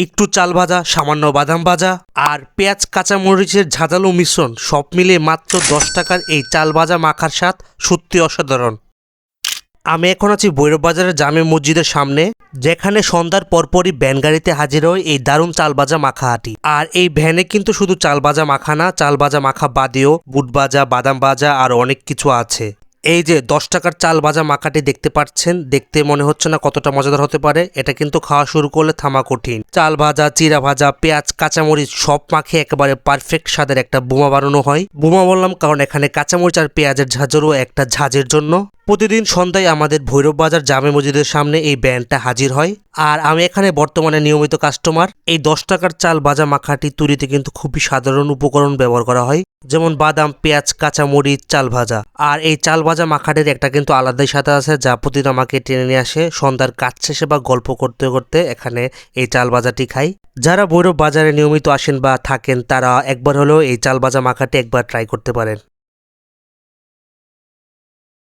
একটু চাল ভাজা, সামান্য বাদাম ভাজা আর পেঁয়াজ কাঁচামরিচের ঝাঁঝালো মিশ্রণ সব মিলিয়ে মাত্র 10 টাকার এই চাল ভাজা মাখার স্বাদ সত্যি অসাধারণ। আমি এখন আছি ভৈরব বাজারের জামে মসজিদের সামনে, যেখানে সন্ধ্যার পরপরই ভ্যান গাড়িতে হাজির হয় এই দারুণ চাল ভাজা মাখা হাঁটি। আর এই ভ্যানে কিন্তু শুধু চাল ভাজা মাখা না, চাল ভাজা মাখা বাদেও বুট ভাজা, বাদাম ভাজা আর অনেক কিছু আছে। এই যে 10 টাকার চাল ভাজা মাখাটি দেখতে পাচ্ছেন, দেখতে মনে হচ্ছে না কতটা মজাদার হতে পারে? এটা কিন্তু খাওয়া শুরু করলে থামা কঠিন। চাল ভাজা, চিরা ভাজা, পেঁয়াজ, কাঁচামরিচ সব মাখিয়ে একেবারে পারফেক্ট স্বাদের একটা বোমা বানানো হয়। বোমা বললাম কারণ এখানে কাঁচামরিচ আর পেঁয়াজের ঝাঁঝরও একটা ঝাঁঝের জন্য। প্রতিদিন সন্ধ্যায় আমাদের ভৈরব বাজার জামে মসজিদের সামনে এই ব্যান্ডটা হাজির হয়। আর আমি এখানে বর্তমানে নিয়মিত কাস্টমার। এই 10 টাকার চাল ভাজা মাখাটি তৈরিতে কিন্তু খুবই সাধারণ উপকরণ ব্যবহার করা হয়, যেমন বাদাম, পেঁয়াজ, কাঁচামরিচ, চাল ভাজা। আর এই চাল ভাজা মাখাটির একটা কিন্তু আলাদাই সাথে আছে, যা প্রতিদিন আমাকে টেনে নিয়ে আসে সন্ধ্যার কাজ শেষে বা গল্প করতে করতে এখানে এই চাল ভাজাটি খাই। যারা ভৈরব বাজারে নিয়মিত আসেন বা থাকেন তারা একবার হলেও এই চাল ভাজা মাখাটি একবার ট্রাই করতে পারেন।